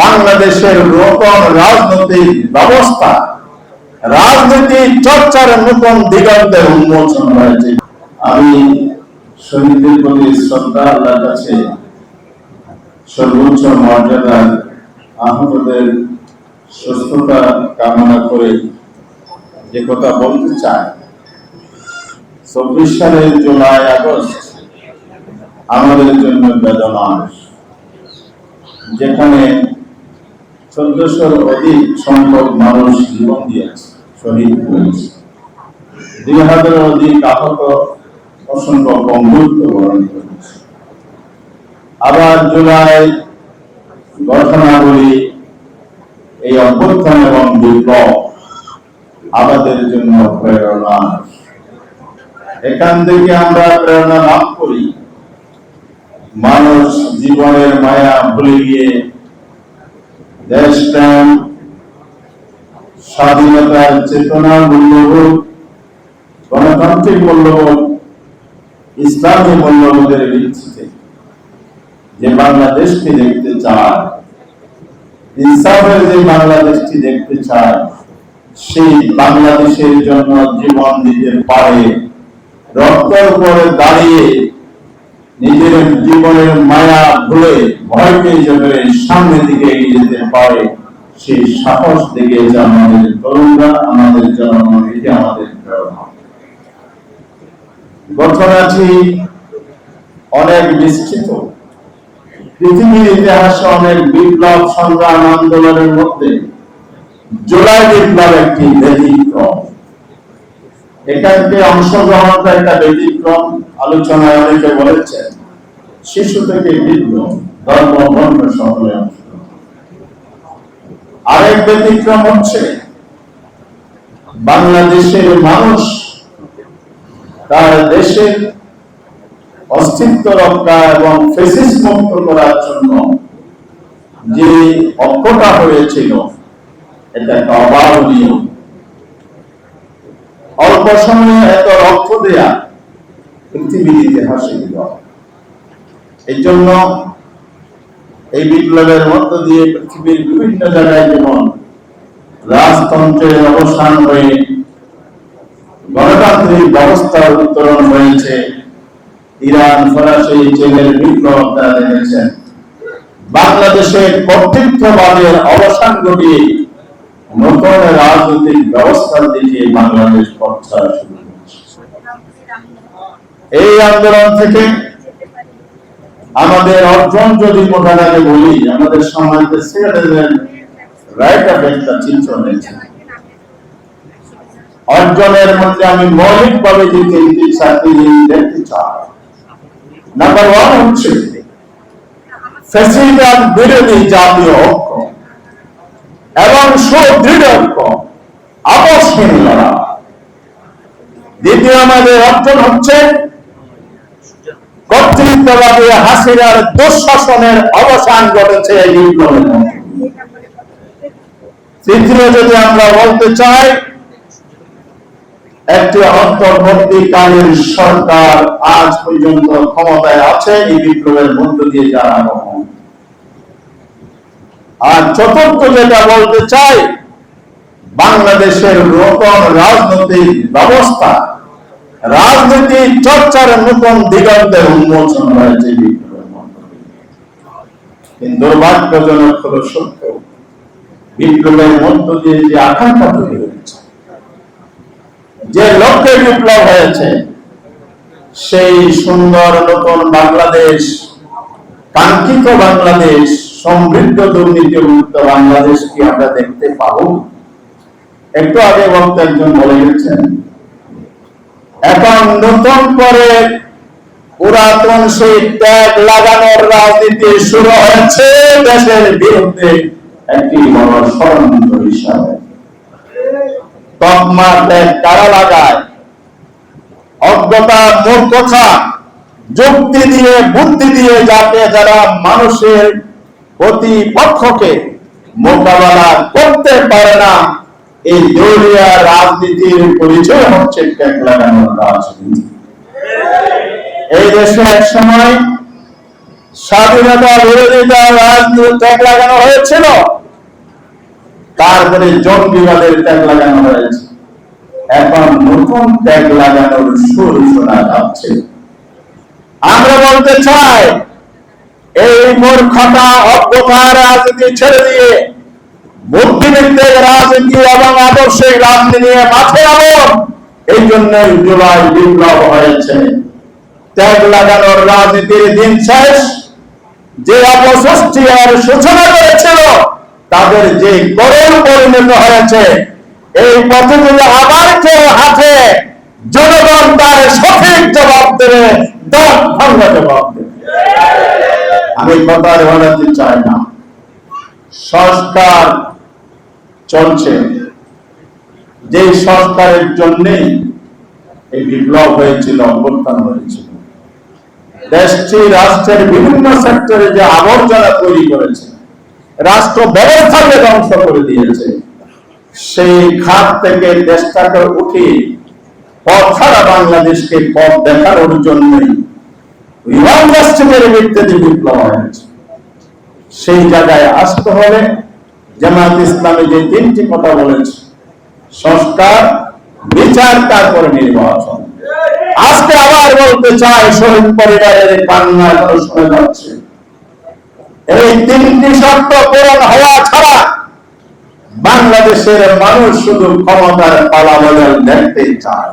বাংলাদেশের নতুন রাজনৈতিক ব্যবস্থা, রাজনীতি চর্চার নতুন দিগন্তের উন্মোচন হয়েছে। আমি শহীদদের প্রতি শ্রদ্ধা, আল্লাহর কাছে সর্বোচ্চ মর্যাদা, আহতদের সুস্থতা কামনা করে যে কথা বলতে চাই, 24 সালের জুলাই আগস্ট আমাদের জন্য বেদনার, যেখানে 1400-র অধিক সংখ্যক মানুষ জীবন দিয়েছে, শহীদ হয়েছে, 2000-এর অধিক আহত, অসংখ্য বন্ধুত্ব বরণ করেছে। আবার জুলাই ঘটনাবলী, এই অভ্যুত্থান এবং বিপ্লব আমাদের জন্য প্রেরণা। এখান থেকে আমরা প্রেরণা লাভ করি, মানুষ জীবনের মায়া ভুলে গিয়ে দেশপ্রেম, স্বাধীনতার চেতনা, মূল্যবোধ, গণতান্ত্রিক মূল্যবোধ, ইসলামী মূল্যবোধের ভিত্তিতে যে বাংলাদেশকে দেখতে চায়, ইনসাফের যে বাংলাদেশটি দেখতে চায়, সেই বাংলাদেশের জন্য জীবন দিতে পারে, রক্তের উপরে দাঁড়িয়ে নিজের জীবনের মায়া ভুলে ভয়কে জেনে সামনের দিকে এগিয়ে যেতে পারে, সেই সাহস দেখিয়েছে আমাদের তরুণরা, আমাদের জনগণ। এটি আমাদের প্রেরণা। ঘটনাটি অনেক বিস্তৃত, পৃথিবীর ইতিহাসে অনেক বিপ্লব সংগ্রাম আন্দোলনের মধ্যে জুলাই বিপ্লব একটি ব্যতিক্রম। এখানে অংশগ্রহণটা একটা ব্যতিক্রম। আলোচনায় অনেকে বলেছেন, শিশু থেকে বৃদ্ধ, ধর্ম বর্ণ সকলে অংশগ্রহণ। আরেক ব্যতিক্রম হচ্ছে বাংলাদেশের মানুষ তার দেশের অস্তিত্ব রক্ষা এবং ফ্যাসিস্ট মুক্ত করার জন্য যে ঐক্যটা হয়েছিল, এটা একটা অভাবনীয়। অল্প সময়ে এত রক্ত দেয়া পৃথিবীর ইতিহাসে এই জন্য এই বিপ্লবের মধ্য দিয়ে পৃথিবীর বিভিন্ন জায়গায় যেমন রাজতন্ত্রের অবসান হয়ে গণতান্ত্রিক ব্যবস্থার উত্তরণ হয়েছে, ইরান, ফরাসি, চীনের বিপ্লব আপনারা দেখেছেন, বাংলাদেশের কর্তৃত্ববাদের অবসান ঘটিয়ে নতুন রাজনৈতিক ব্যবস্থার দিকে বাংলাদেশ পথচলা শুরু করেছে। এই আন্দোলন থেকে আমাদের অর্জন যদি মোটামুটি বলি, আমাদের সমাজের সিটিজেন রাইট অফ একটা চিত্র হয়েছে। অর্জনের মধ্যে আমি মৌলিকভাবে যে তিনটি চারটি জিনিস দেখতে চাই। নাম্বার 1 হচ্ছে ফ্যাসিবাদ বিরোধী জাতীয় ঐক্য এবং সুদৃঢ় ঐক্য, আপসহীন লড়াই। দ্বিতীয় আমাদের অর্জন হচ্ছে কর্তৃত্ববাদী হাসিনার দুঃশাসনের অবসান ঘটেছে এই বিপ্লবের মধ্যে। তৃতীয় যদি আমরা বলতে চাই, একটি অন্তর্বর্তীকালীন সরকার আজ পর্যন্ত ক্ষমতায় আছে এই বিপ্লবের মধ্য দিয়ে যারা গ্রহণ। আর চতুর্থ যেটা বলতে চাই, বাংলাদেশের নতুন রাজনৈতিক ব্যবস্থা, রাজনীতি চর্চার নতুন দিগন্তের উন্মোচন হয়েছে বিপ্লবের মধ্য দিয়ে। কিন্তু দুর্ভাগ্যজনক হলো সত্য, বিপ্লবের মধ্য দিয়ে যে আকাঙ্ক্ষা তৈরি হয়েছে, যে লক্ষ্যে বিপ্লব হয়েছে, সেই সুন্দর নতুন বাংলাদেশ, কাঙ্ক্ষিত বাংলাদেশ, সমৃদ্ধ দুর্নীতি মুক্ত বাংলাদেশ কি আমরা দেখতে পাবো? একটু আগে বক্তা একজন বলে গেছেন, এখন নতুন করে পুরাতন সেই ট্যাগ লাগানোর রাজনীতি শুরু হয়েছে দেশের বিরুদ্ধে একটি বড় ষড়যন্ত্র হিসাবে। তকমা ট্যাগ কারা লাগায়? অজ্ঞতা, মূর্খতা, যুক্তি দিয়ে, বুদ্ধি দিয়ে, যাতে যারা মানুষের প্রতিপক্ষকে মোকাবেলা করতে পারে না, এই দলীয় রাজনীতির পরিচয় হচ্ছে ট্যাগ লাগানোর রাজনীতি। এই দেশে এক সময় স্বাধীনতা বিরোধিতা রাজনীতি ট্যাগ লাগানো হয়েছিল, তারপরে জঙ্গিবাদের ট্যাগ লাগানো হয়েছে, এখন নতুন ট্যাগ লাগানোর সুর শোনা যাচ্ছে। আমরা বলতে চাই, এই মূর্খতা অজ্ঞতা রাজনীতি ছেড়ে দিয়ে বুদ্ধিবৃত্তিক রাজনীতি এবং আদর্শিক রাজনীতি নিয়ে মাঠে নামুন। এই জন্যই জুলাই বিপ্লব হয়েছে। ট্যাগ লাগানোর রাজনীতির দিন শেষ। যে অপশক্তি আর সূচনা করেছিল তাদের যে করুণ পরিণত হয়েছে, এই পথে যদি আবার কেউ হাতে জনগণ তার সঠিক জবাব দেবে, দাঁত ভাঙা জবাব দেবে। আমি কথা বলাতে চাই না। সংস্কার চলছে, যে সংস্কারের জন্যে এই বিপ্লব হয়েছিল, অভ্যুত্থান হয়েছিল। দেশটি রাষ্ট্রের বিভিন্ন সেক্টরে যে আবর্জনা তৈরি করেছে, রাষ্ট্র ব্যবস্থাকে ধ্বংস করে দিয়েছে, সেই খাত থেকে দেশটাকে উঠিয়ে পথ ছাড়া বাংলাদেশকে পথ দেখানোর জন্যই ভিত্তিতে বিপ্লব হয়েছে। সেই জায়গায় আসতে হলে জামায়াত ইসলামী যে তিনটি কথা বলেছে, সংস্কার, বিচার, তারপরে নির্বাচন। আজকে আবার বলতে চাই, শহীদ পরিবারের কান্না এখনো শোনা যাচ্ছে। এই তিনটি শর্ত পূরণ হওয়া ছাড়া বাংলাদেশের মানুষ শুধু ক্ষমতার পালাবদল দেখতে চায়।